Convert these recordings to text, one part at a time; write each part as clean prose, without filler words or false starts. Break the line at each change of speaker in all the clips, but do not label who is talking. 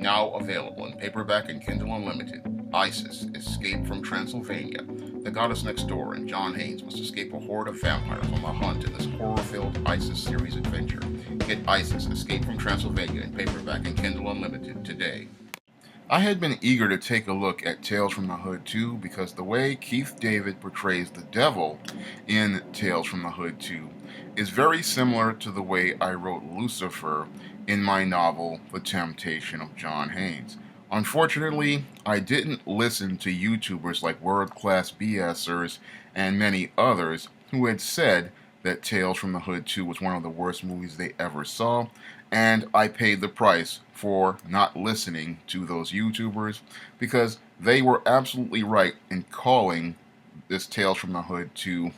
Now available in paperback and Kindle Unlimited. Isis, Escape from Transylvania. The goddess next door and John Haynes must escape a horde of vampires on the hunt in this horror-filled Isis series adventure. Get Isis, Escape from Transylvania in paperback and Kindle Unlimited today. I had been eager to take a look at Tales from the Hood 2 because the way Keith David portrays the devil in Tales from the Hood 2 is very similar to the way I wrote Lucifer in my novel The Temptation of John Haynes. Unfortunately, I didn't listen to YouTubers like World Class BSers and many others who had said that Tales from the Hood 2 was one of the worst movies they ever saw, and I paid the price for not listening to those YouTubers because they were absolutely right in calling this Tales from the Hood 2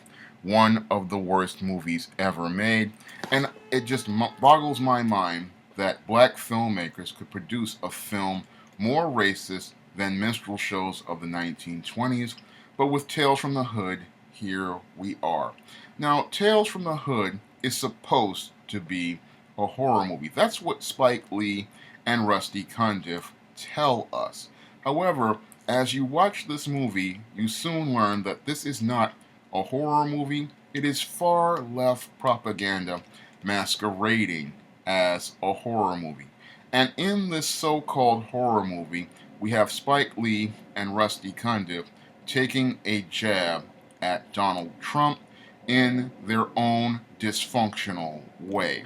one of the worst movies ever made, and it just boggles my mind that black filmmakers could produce a film more racist than minstrel shows of the 1920s, but with Tales from the Hood, here we are. Now, Tales from the Hood is supposed to be a horror movie. That's what Spike Lee and Rusty Cundiff tell us. However, as you watch this movie, you soon learn that this is not a horror movie. It is far left propaganda masquerading as a horror movie. And in this so-called horror movie, we have Spike Lee and Rusty Cundiff taking a jab at Donald Trump in their own dysfunctional way.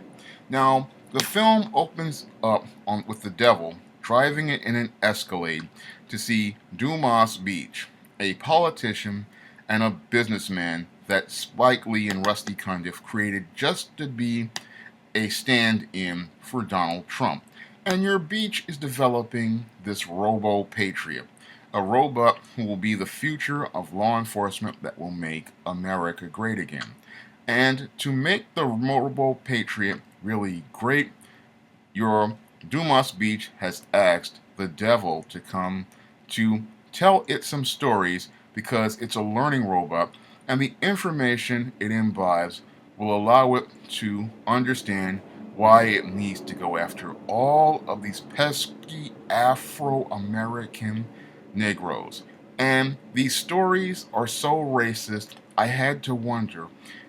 Now, the film opens up with the devil driving it in an Escalade to see Dumas Beach, a politician and a businessman that Spike Lee and Rusty Cundiff created just to be a stand-in for Donald Trump. And your beach is developing this robo-patriot, a robot who will be the future of law enforcement that will make America great again. And to make the robo-patriot really great, your Dumas Beach has asked the devil to come to tell it some stories because it's a learning robot, and the information it imbibes will allow it to understand why it needs to go after all of these pesky Afro-American Negroes. And these stories are so racist, I had to wonder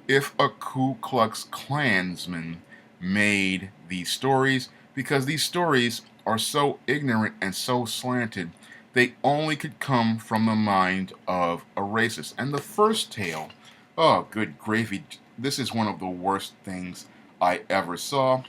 if a Ku Klux Klansman made these stories, because these stories are so ignorant and so slanted, they only could come from the mind of a racist. And the first tale, oh, good gravy, this is one of the worst things I ever saw.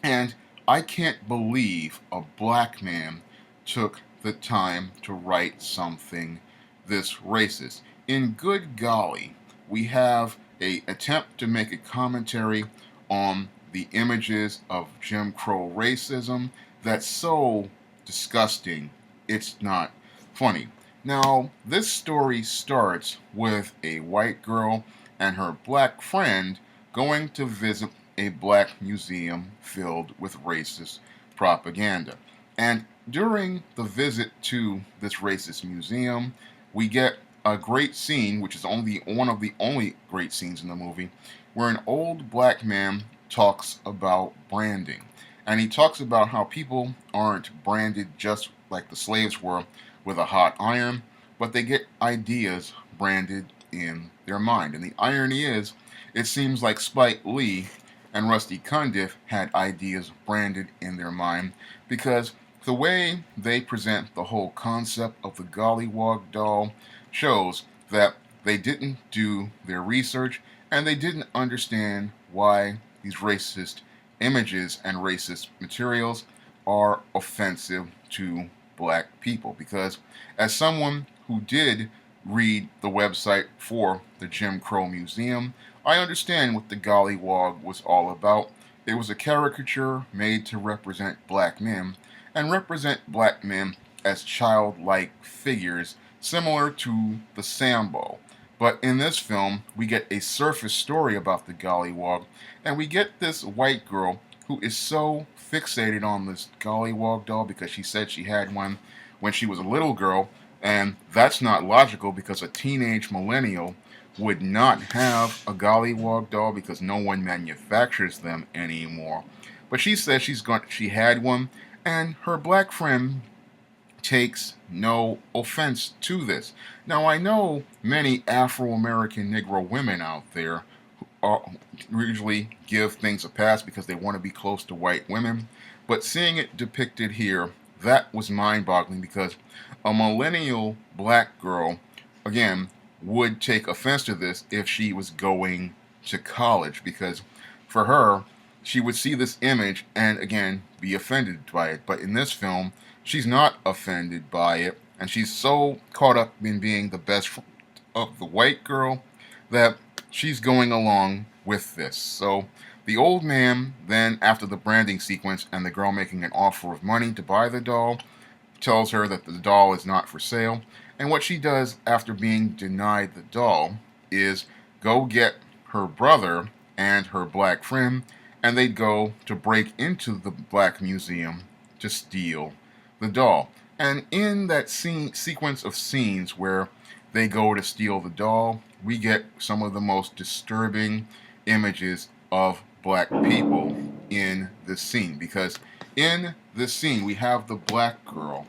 And I can't believe a black man took the time to write something this racist. In good golly, we have a attempt to make a commentary on the images of Jim Crow racism that's so disgusting, it's not funny. Now, this story starts with a white girl and her black friend going to visit a black museum filled with racist propaganda. And during the visit to this racist museum, we get a great scene, which is only one of the only great scenes in the movie, where an old black man talks about branding. And he talks about how people aren't branded just like the slaves were with a hot iron, but they get ideas branded in their mind. And the irony is, it seems like Spike Lee and Rusty Cundiff had ideas branded in their mind because the way they present the whole concept of the Gollywog doll shows that they didn't do their research and they didn't understand why these racist images and racist materials are offensive to black people. Because as someone who did read the website for the Jim Crow Museum, I understand what the Gollywog was all about. It was a caricature made to represent black men, and represent black men as childlike figures similar to the Sambo. But in this film, we get a surface story about the Gollywog, and we get this white girl who is so fixated on this Gollywog doll because she said she had one when she was a little girl, and that's not logical because a teenage millennial would not have a Gollywog doll because no one manufactures them anymore. But she says she had one, And her black friend takes no offense to this. Now, I know many Afro American Negro women out there usually give things a pass because they want to be close to white women, but seeing it depicted here, that was mind boggling because a millennial black girl, again, would take offense to this if she was going to college because for her, she would see this image and again be offended by it. But in this film, she's not offended by it, and she's so caught up in being the best friend of the white girl that she's going along with this. So the old man then, after the branding sequence and the girl making an offer of money to buy the doll, tells her that the doll is not for sale. And what she does after being denied the doll is go get her brother and her black friend, and they'd go to break into the black museum to steal the doll. And in that sequence of scenes where they go to steal the doll, we get some of the most disturbing images of black people in this scene. Because in this scene, we have the black girl,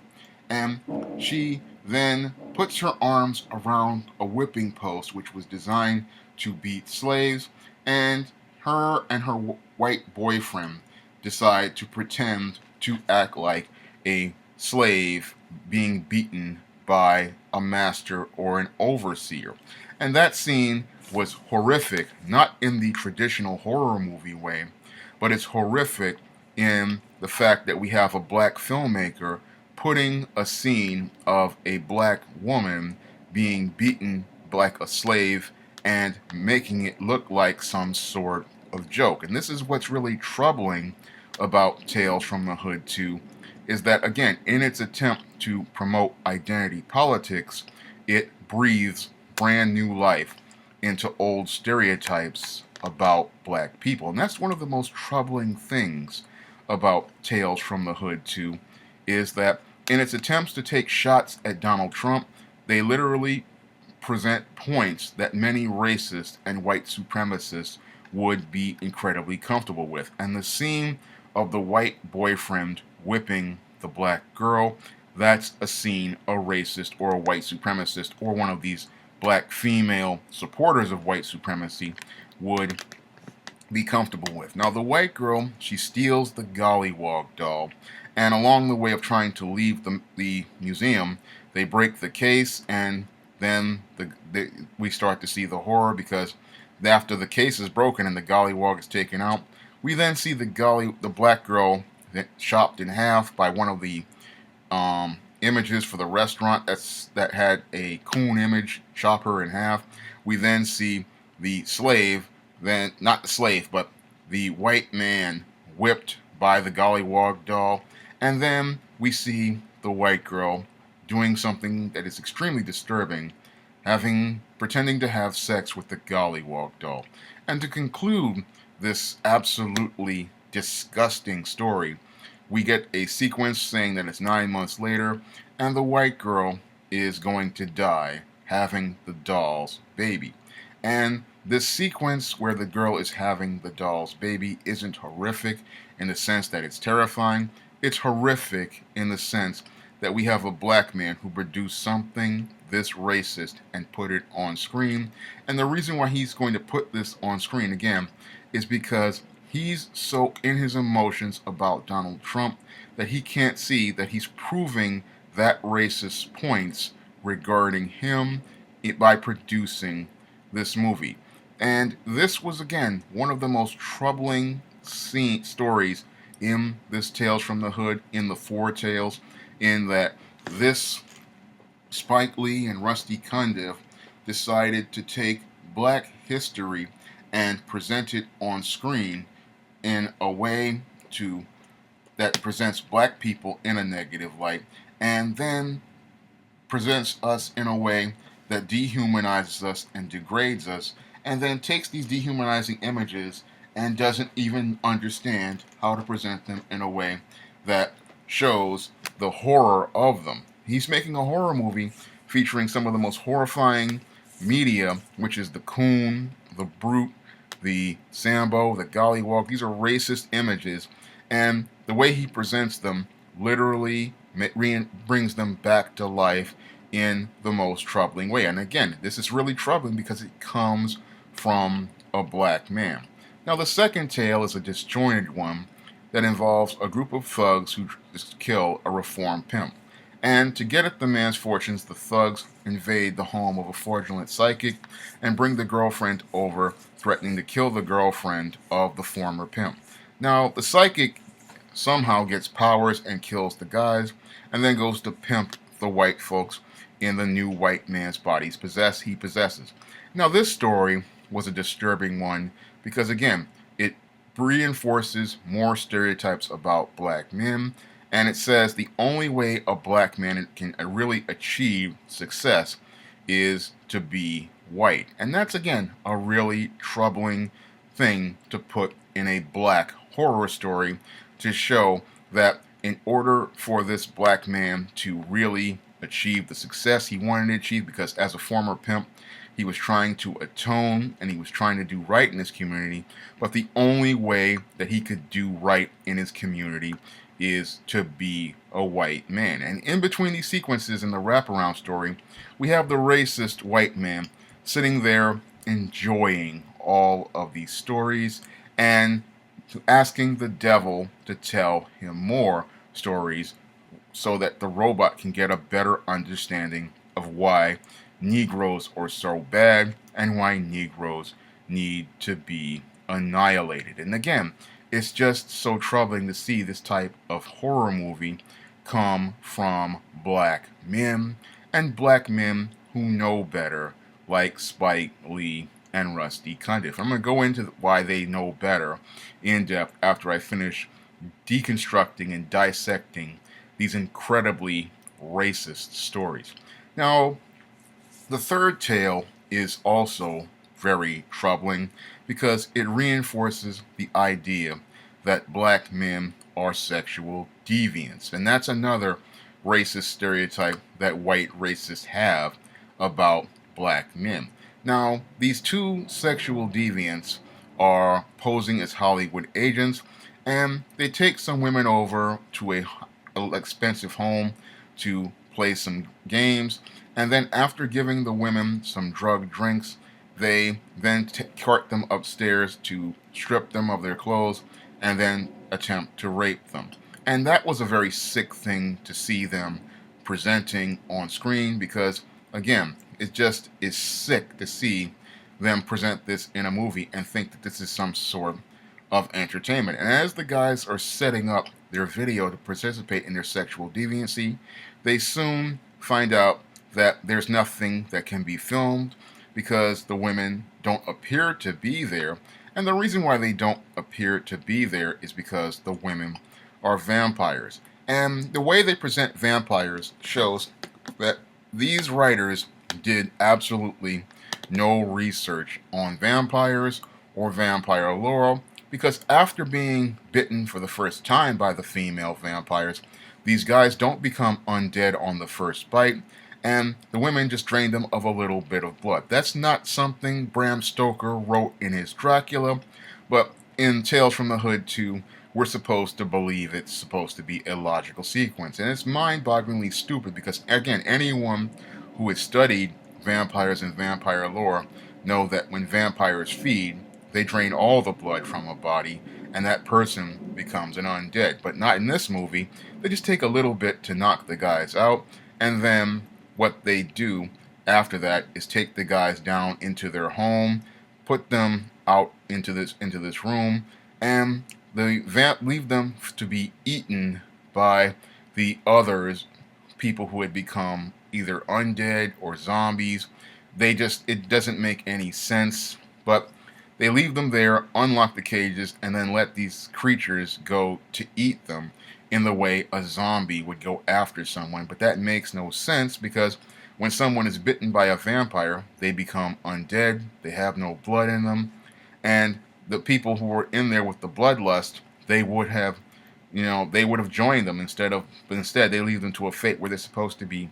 and she then puts her arms around a whipping post, which was designed to beat slaves, and her white boyfriend decide to pretend to act like a slave being beaten by a master or an overseer. And that scene was horrific, not in the traditional horror movie way, but it's horrific in the fact that we have a black filmmaker putting a scene of a black woman being beaten like a slave and making it look like some sort of joke. And this is what's really troubling about Tales from the Hood 2, is that, again, in its attempt to promote identity politics, it breathes brand new life into old stereotypes about black people. And that's one of the most troubling things about Tales from the Hood 2, is that in its attempts to take shots at Donald Trump, they literally present points that many racists and white supremacists would be incredibly comfortable with. And the scene of the white boyfriend whipping the black girl, that's a scene a racist or a white supremacist or one of these black female supporters of white supremacy would be comfortable with. Now, the white girl, she steals the Gollywog doll, and along the way of trying to leave the museum, they break the case, and then we start to see the horror, because after the case is broken and the Gollywog is taken out, we then see the black girl chopped in half by one of the images for the restaurant that had a coon image chop her in half. We then see the slave, then not the slave, but the white man whipped by the Gollywog doll, and then we see the white girl doing something that is extremely disturbing, pretending to have sex with the Gollywog doll. And to conclude this absolutely disgusting story, we get a sequence saying that it's 9 months later, and the white girl is going to die having the doll's baby. And this sequence where the girl is having the doll's baby isn't horrific in the sense that it's terrifying. It's horrific in the sense that we have a black man who produced something this racist and put it on screen. And the reason why he's going to put this on screen again is because he's so in his emotions about Donald Trump that he can't see that he's proving that racist points regarding him by producing this movie. And this was, again, one of the most troubling stories in this Tales from the Hood, in the four tales, in that this Spike Lee and Rusty Cundiff decided to take black history and present it on screen in a way that presents black people in a negative light, and then presents us in a way that dehumanizes us and degrades us, and then takes these dehumanizing images and doesn't even understand how to present them in a way that shows the horror of them. He's making a horror movie featuring some of the most horrifying media, which is the coon, the brute, the Sambo, the Gollywog. These are racist images, and the way he presents them literally brings them back to life in the most troubling way. And again, this is really troubling because it comes from a black man. Now, the second tale is a disjointed one that involves a group of thugs who kill a reformed pimp. And to get at the man's fortunes, the thugs invade the home of a fraudulent psychic and bring the girlfriend over, threatening to kill the girlfriend of the former pimp. Now, the psychic somehow gets powers and kills the guys, and then goes to pimp the white folks in the new white man's bodies he possesses. Now, this story was a disturbing one because, again, it reinforces more stereotypes about black men, and it says the only way a black man can really achieve success is to be white. And that's, again, a really troubling thing to put in a black horror story, to show that in order for this black man to really achieve the success he wanted to achieve, because as a former pimp, he was trying to atone and he was trying to do right in his community, but the only way that he could do right in his community is to be a white man. And in between these sequences in the wraparound story, we have the racist white man sitting there enjoying all of these stories and asking the devil to tell him more stories so that the robot can get a better understanding of why Negroes are so bad and why Negroes need to be annihilated. And again, it's just so troubling to see this type of horror movie come from black men, and black men who know better, like Spike Lee and Rusty Cundiff. I'm going to go into why they know better in depth after I finish deconstructing and dissecting these incredibly racist stories. Now, the third tale is also very troubling because it reinforces the idea that black men are sexual deviants. And that's another racist stereotype that white racists have about black men. Now, these two sexual deviants are posing as Hollywood agents, and they take some women over to a expensive home to play some games, and then after giving the women some drug drinks, they then cart them upstairs to strip them of their clothes and then attempt to rape them. And that was a very sick thing to see them presenting on screen because, again, it just is sick to see them present this in a movie and think that this is some sort of entertainment. And as the guys are setting up their video to participate in their sexual deviancy, they soon find out that there's nothing that can be filmed because the women don't appear to be there. And the reason why they don't appear to be there is because the women are vampires. And the way they present vampires shows that these writers did absolutely no research on vampires or vampire lore, because after being bitten for the first time by the female vampires, these guys don't become undead on the first bite, and the women just drain them of a little bit of blood. That's not something Bram Stoker wrote in his Dracula, but in Tales from the Hood 2, we're supposed to believe it's supposed to be a logical sequence. And it's mind-bogglingly stupid because, again, anyone who has studied vampires and vampire lore know that when vampires feed, they drain all the blood from a body, and that person becomes an undead. But not in this movie. They just take a little bit to knock the guys out, and then what they do after that is take the guys down into their home, put them out into this room, and they leave them to be eaten by the others, people who had become either undead or zombies. It doesn't make any sense, but they leave them there, unlock the cages, and then let these creatures go to eat them in the way a zombie would go after someone. But that makes no sense because when someone is bitten by a vampire, they become undead, they have no blood in them, and the people who were in there with the bloodlust, they would have joined them but instead they leave them to a fate where they're supposed to be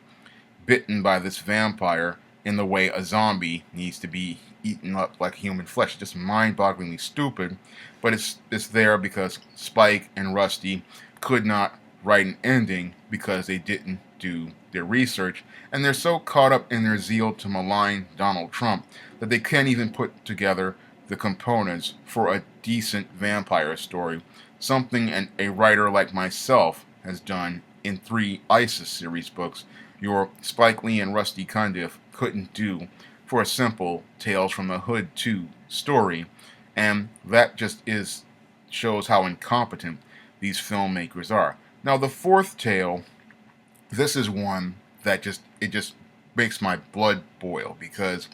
bitten by this vampire in the way a zombie needs to be eaten up like human flesh. Just mind-bogglingly stupid, but it's there because Spike and Rusty could not write an ending because they didn't do their research, and they're so caught up in their zeal to malign Donald Trump that they can't even put together the components for a decent vampire story, something a writer like myself has done in 3 ISIS series books your Spike Lee and Rusty Cundiff couldn't do for a simple Tales from the Hood 2 story, and that just shows how incompetent these filmmakers are. Now the 4th tale, this is one that just makes my blood boil, because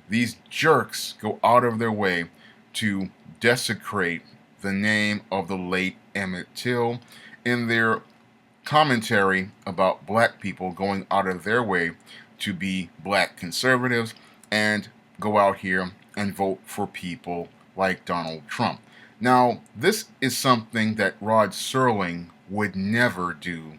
these jerks go out of their way to desecrate the name of the late Emmett Till in their commentary about black people going out of their way to be black conservatives and go out here and vote for people like Donald Trump. Now, this is something that Rod Serling would never do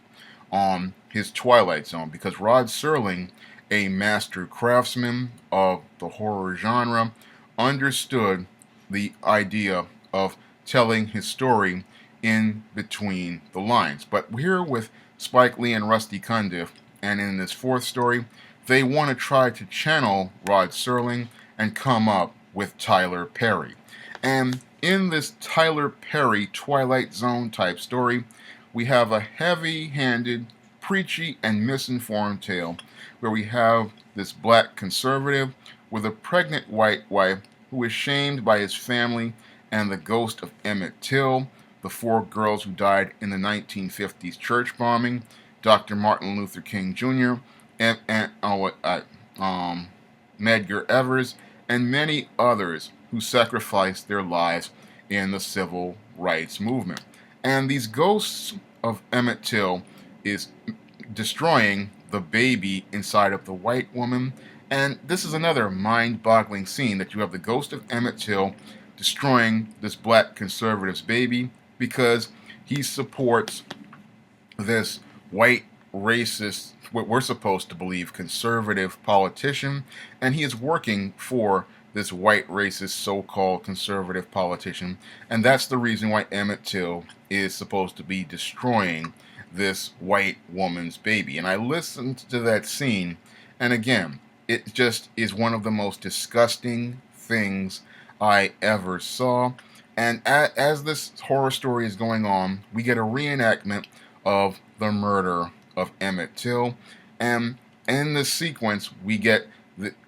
on his Twilight Zone, because Rod Serling, a master craftsman of the horror genre, understood the idea of telling his story in between the lines. But here with Spike Lee and Rusty Cundiff, and in this 4th story, they want to try to channel Rod Serling and come up with Tyler Perry. And in this Tyler Perry Twilight Zone type story, we have a heavy-handed, preachy, and misinformed tale where we have this black conservative with a pregnant white wife who is shamed by his family and the ghost of Emmett Till, the 4 girls who died in the 1950s church bombing, Dr. Martin Luther King Jr., Medgar Evers, and many others who sacrificed their lives in the civil rights movement. And these ghosts of Emmett Till is destroying the baby inside of the white woman. And this is another mind-boggling scene, that you have the ghost of Emmett Till destroying this black conservative's baby because he supports this white racist, what we're supposed to believe, conservative politician, and he is working for this white racist so-called conservative politician, and that's the reason why Emmett Till is supposed to be destroying this white woman's baby. And I listened to that scene, and again, it just is one of the most disgusting things I ever saw. And as this horror story is going on, we get a reenactment of the murder of Emmett Till, and in this sequence, we get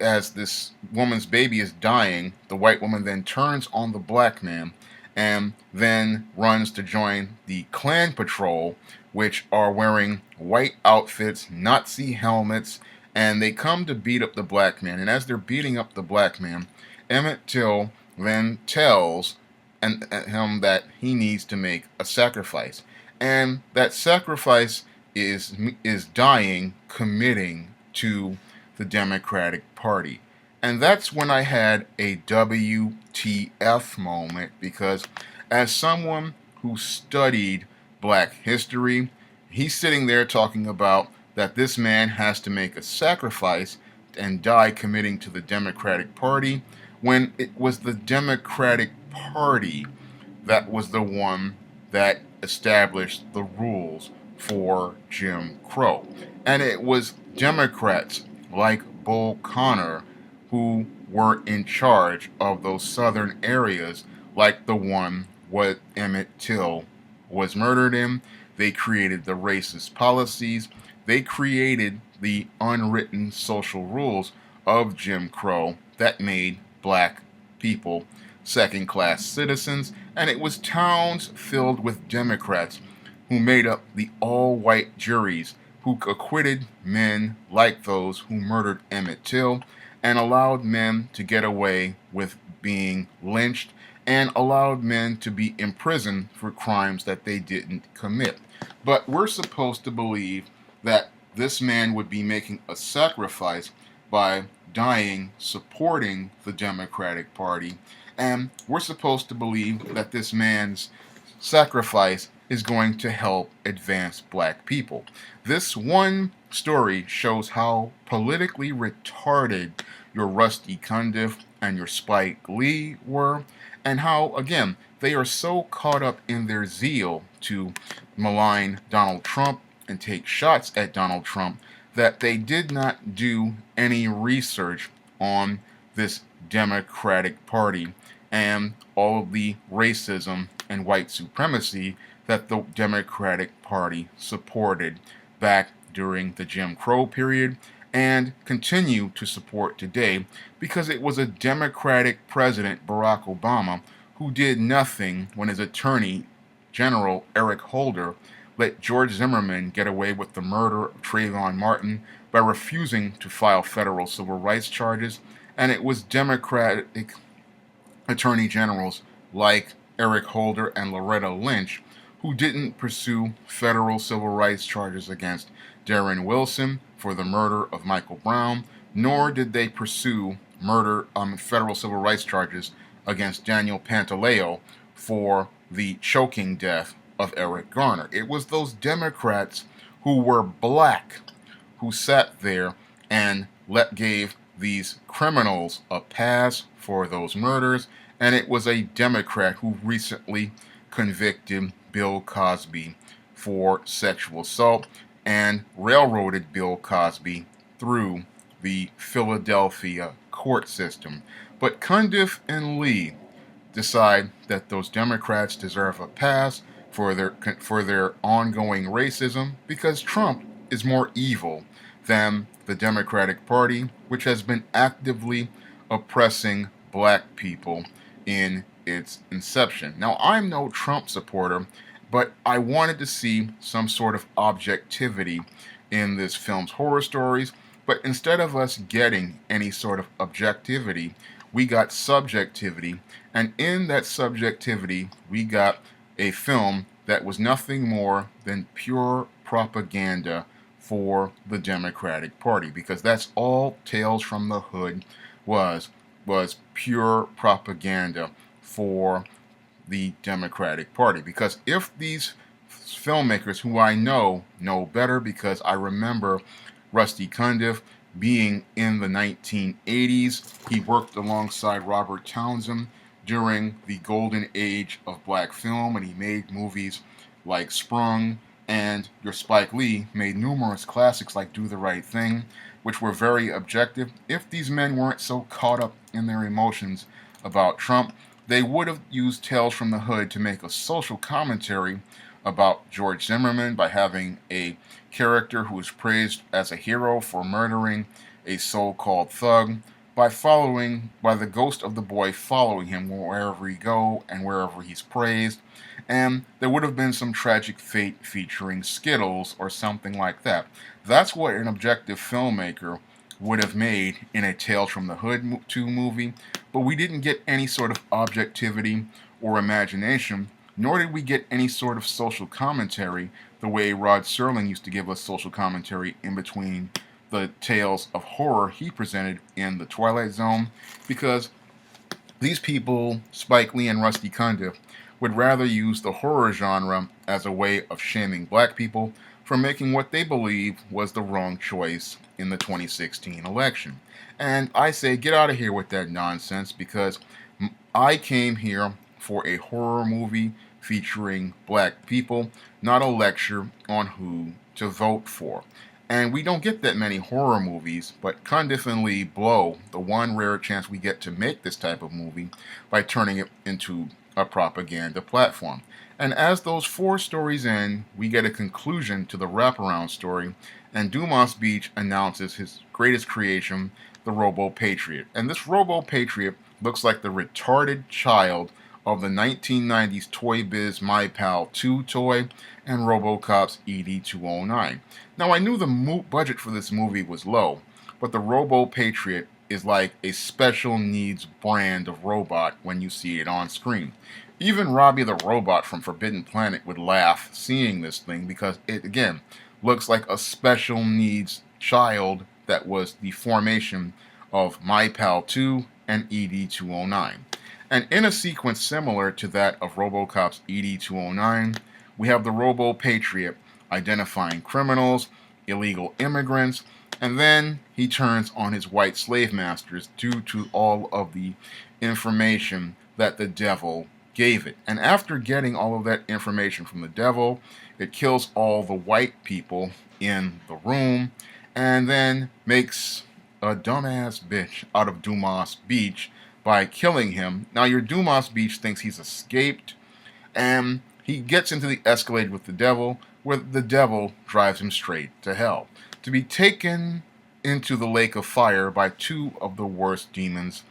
as this woman's baby is dying, the white woman then turns on the black man and then runs to join the Klan Patrol, which are wearing white outfits, Nazi helmets, and they come to beat up the black man. And as they're beating up the black man, Emmett Till then tells him that he needs to make a sacrifice. And that sacrifice is dying, committing to the Democratic Party. And that's when I had a WTF moment, because as someone who studied black history, he's sitting there talking about that this man has to make a sacrifice and die committing to the Democratic Party, when it was the Democratic Party that was the one that established the rules for Jim Crow. And it was Democrats like Bull Connor who were in charge of those southern areas, like the one where Emmett Till was murdered in. They created the racist policies. They created the unwritten social rules of Jim Crow that made black people second-class citizens, and it was towns filled with Democrats who made up the all-white juries who acquitted men like those who murdered Emmett Till and allowed men to get away with being lynched and allowed men to be imprisoned for crimes that they didn't commit. But we're supposed to believe that this man would be making a sacrifice by dying supporting the Democratic Party, and we're supposed to believe that this man's sacrifice is going to help advance black people. This one story shows how politically retarded your Rusty Cundiff and your Spike Lee were, and how, again, they are so caught up in their zeal to malign Donald Trump and take shots at Donald Trump that they did not do any research on this Democratic Party and all of the racism and white supremacy that the Democratic Party supported back during the Jim Crow period and continue to support today, because it was a Democratic President, Barack Obama, who did nothing when his Attorney General, Eric Holder, let George Zimmerman get away with the murder of Trayvon Martin by refusing to file federal civil rights charges. And it was Democratic Attorney Generals like Eric Holder and Loretta Lynch who didn't pursue federal civil rights charges against Darren Wilson for the murder of Michael Brown, nor did they pursue federal civil rights charges against Daniel Pantaleo for the choking death of Eric Garner. It was those Democrats who were black who sat there and gave these criminals a pass for those murders, and it was a Democrat who recently convicted Bill Cosby for sexual assault and railroaded Bill Cosby through the Philadelphia court system. But Cundiff and Lee decide that those Democrats deserve a pass for their ongoing racism because Trump is more evil than the Democratic Party, which has been actively oppressing black people in its inception. Now, I'm no Trump supporter, but I wanted to see some sort of objectivity in this film's horror stories. But instead of us getting any sort of objectivity, we got subjectivity. And in that subjectivity, we got a film that was nothing more than pure propaganda for the Democratic Party, because that's all Tales from the Hood was pure propaganda for the Democratic Party. Because if these filmmakers, who I know better, because I remember Rusty Cundiff being in the 1980s, he worked alongside Robert Townsend during the golden age of black film, and he made movies like Sprung, and your Spike Lee made numerous classics like Do the Right Thing, which were very objective. If these men weren't so caught up in their emotions about Trump, they would have used Tales from the Hood to make a social commentary about George Zimmerman by having a character who is praised as a hero for murdering a so-called thug, by the ghost of the boy following him wherever he go and wherever he's praised. And there would have been some tragic fate featuring Skittles or something like that. That's what an objective filmmaker would have made in a Tales from the Hood 2 movie, but we didn't get any sort of objectivity or imagination, nor did we get any sort of social commentary the way Rod Serling used to give us social commentary in between the tales of horror he presented in The Twilight Zone, because these people, Spike Lee and Rusty Cundiff, would rather use the horror genre as a way of shaming black people for making what they believe was the wrong choice in the 2016 election. And I say, get out of here with that nonsense, because I came here for a horror movie featuring black people, not a lecture on who to vote for. And we don't get that many horror movies, but Cundiff and Lee blow the one rare chance we get to make this type of movie by turning it into a propaganda platform. And as those 4 stories end, we get a conclusion to the wraparound story, and Dumas Beach announces his greatest creation, the Robo-Patriot. And this Robo-Patriot looks like the retarded child of the 1990s Toy Biz My Pal 2 toy and RoboCop's ED-209. Now, I knew the budget for this movie was low, but the Robo-Patriot is like a special needs brand of robot when you see it on screen. Even Robbie the Robot from Forbidden Planet would laugh seeing this thing, because it, again, looks like a special needs child that was the formation of My Pal 2 and ED-209. And in a sequence similar to that of RoboCop's ED-209, we have the Robo-Patriot identifying criminals, illegal immigrants, and then he turns on his white slave masters due to all of the information that the devil gave it. And after getting all of that information from the devil, it kills all the white people in the room and then makes a dumbass bitch out of Dumas Beach by killing him. Now, your Dumas Beach thinks he's escaped, and he gets into the Escalade with the devil, where the devil drives him straight to hell, to be taken into the lake of fire by two of the worst demons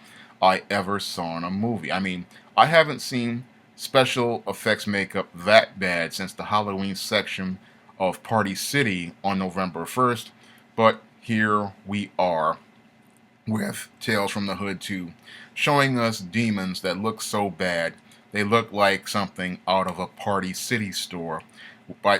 I ever saw in a movie. I mean, I haven't seen special effects makeup that bad since the Halloween section of Party City on November 1st, but here we are with Tales from the Hood 2, showing us demons that look so bad they look like something out of a Party City store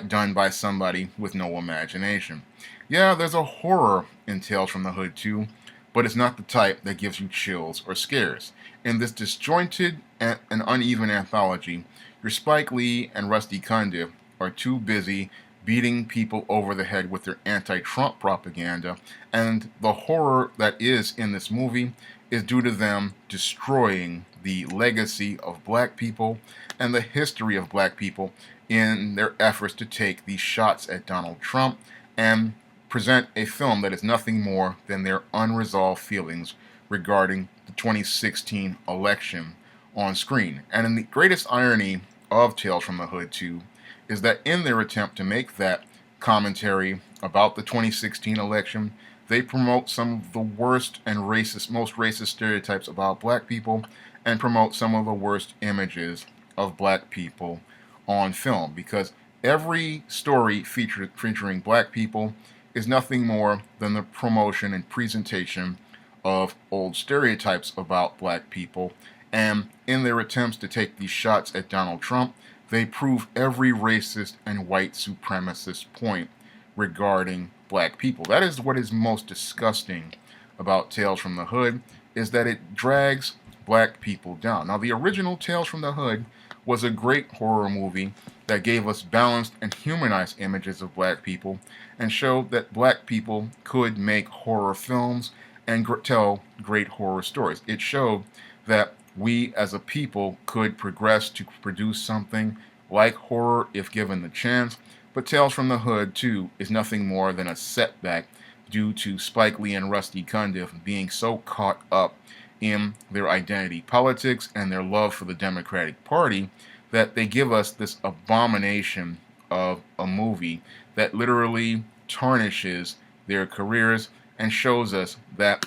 done by somebody with no imagination. Yeah, there's a horror in Tales from the Hood 2, but it's not the type that gives you chills or scares. In this disjointed and uneven anthology, your Spike Lee and Rusty Cundiff are too busy beating people over the head with their anti-Trump propaganda, and the horror that is in this movie is due to them destroying the legacy of black people and the history of black people in their efforts to take these shots at Donald Trump and present a film that is nothing more than their unresolved feelings regarding the 2016 election on screen. And in the greatest irony of Tales from the Hood 2 is that in their attempt to make that commentary about the 2016 election, they promote some of the worst and most racist stereotypes about black people and promote some of the worst images of black people on film, because every story featuring black people is nothing more than the promotion and presentation of old stereotypes about black people. And in their attempts to take these shots at Donald Trump, they prove every racist and white supremacist point regarding black people. That is what is most disgusting about Tales from the Hood, is that it drags black people down. Now, the original Tales from the Hood was a great horror movie that gave us balanced and humanized images of black people and showed that black people could make horror films and tell great horror stories. It showed that we as a people could progress to produce something like horror if given the chance, but Tales from the Hood 2 is nothing more than a setback due to Spike Lee and Rusty Cundiff being so caught up in their identity politics and their love for the Democratic Party that they give us this abomination of a movie that literally tarnishes their careers and shows us that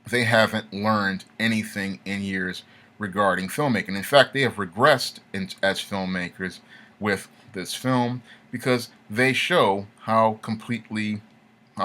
they haven't learned anything in years regarding filmmaking. In fact, they have regressed as filmmakers with this film because they show how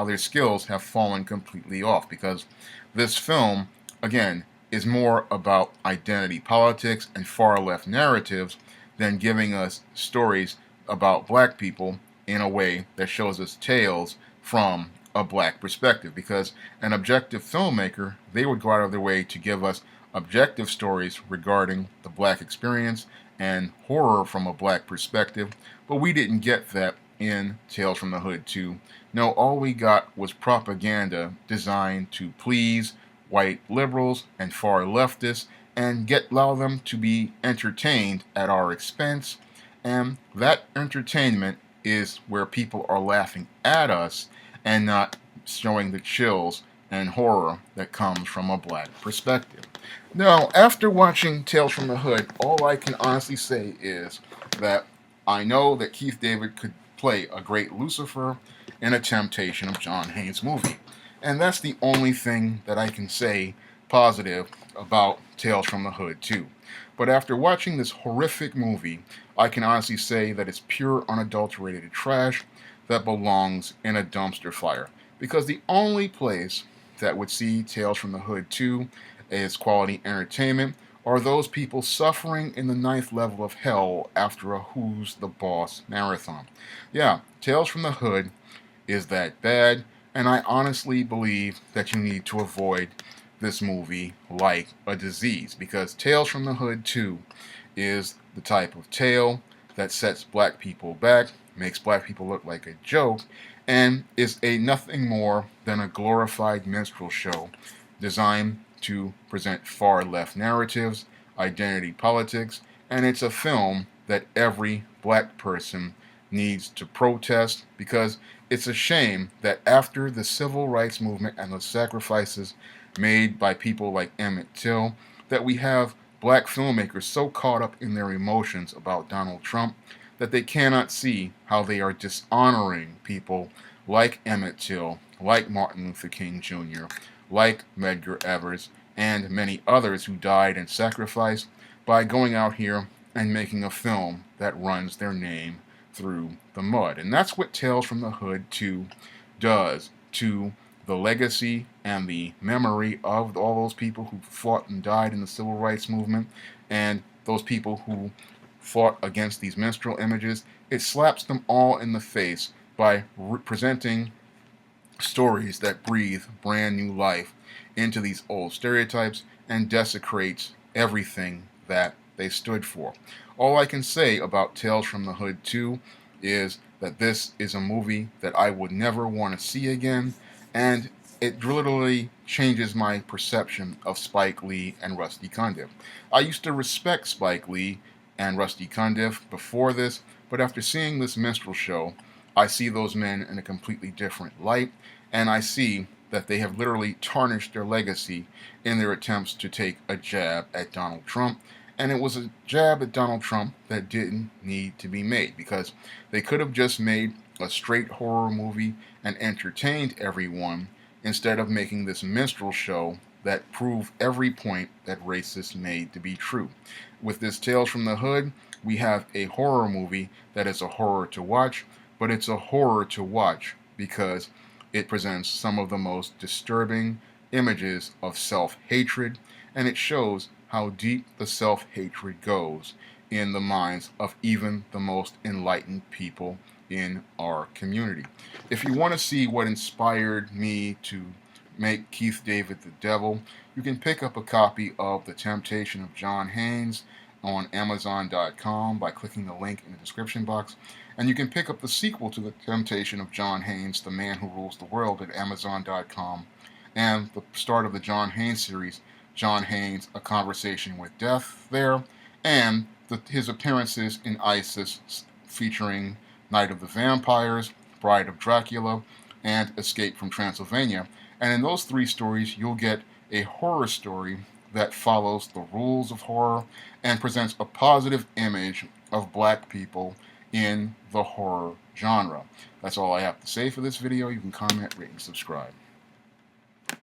their skills have fallen completely off, because this film, again, is more about identity politics and far left narratives than giving us stories about black people in a way that shows us tales from a black perspective. Because an objective filmmaker, they would go out of their way to give us objective stories regarding the black experience and horror from a black perspective, but we didn't get that in Tales from the Hood 2. No, all we got was propaganda designed to please white liberals and far leftists and allow them to be entertained at our expense, and that entertainment is where people are laughing at us and not showing the chills and horror that comes from a black perspective. Now, after watching Tales from the Hood, all I can honestly say is that I know that Keith David could play a great Lucifer in a Temptation of John Haynes movie. And that's the only thing that I can say positive about Tales from the Hood 2. But after watching this horrific movie, I can honestly say that it's pure unadulterated trash that belongs in a dumpster fire. Because the only place that would see Tales from the Hood 2 as quality entertainment are those people suffering in the ninth level of hell after a Who's the Boss marathon. Yeah, Tales from the Hood is that bad, and I honestly believe that you need to avoid this movie like a disease, because Tales from the Hood 2 is the type of tale that sets black people back, makes black people look like a joke, and is nothing more than a glorified minstrel show designed to present far left narratives, identity politics, and it's a film that every black person needs to protest, because it's a shame that after the civil rights movement and the sacrifices made by people like Emmett Till, that we have black filmmakers so caught up in their emotions about Donald Trump that they cannot see how they are dishonoring people like Emmett Till, like Martin Luther King Jr., like Medgar Evers, and many others who died and sacrificed by going out here and making a film that runs their name through the mud. And that's what Tales from the Hood 2 does to the legacy and the memory of all those people who fought and died in the civil rights movement, and those people who fought against these minstrel images. It slaps them all in the face by presenting stories that breathe brand new life into these old stereotypes and desecrates everything that they stood for. All I can say about Tales from the Hood 2 is that this is a movie that I would never want to see again, and it literally changes my perception of Spike Lee and Rusty Cundiff. I used to respect Spike Lee and Rusty Cundiff before this, but after seeing this minstrel show, I see those men in a completely different light, and I see that they have literally tarnished their legacy in their attempts to take a jab at Donald Trump. And it was a jab at Donald Trump that didn't need to be made, because they could have just made a straight horror movie and entertained everyone instead of making this minstrel show that proved every point that racists made to be true. With this Tales from the Hood, we have a horror movie that is a horror to watch, but it's a horror to watch because it presents some of the most disturbing images of self-hatred, and it shows how deep the self-hatred goes in the minds of even the most enlightened people in our community. If you want to see what inspired me to make Keith David the Devil, you can pick up a copy of The Temptation of John Haynes on Amazon.com by clicking the link in the description box. And you can pick up the sequel to The Temptation of John Haynes, The Man Who Rules the World, at Amazon.com. And the start of the John Haynes series, John Haynes, A Conversation with Death, there. And his appearances in ISIS featuring Night of the Vampires, Bride of Dracula, and Escape from Transylvania. And in those three stories, you'll get a horror story that follows the rules of horror and presents a positive image of black people in the horror genre. That's all I have to say for this video. You can comment, rate, and subscribe.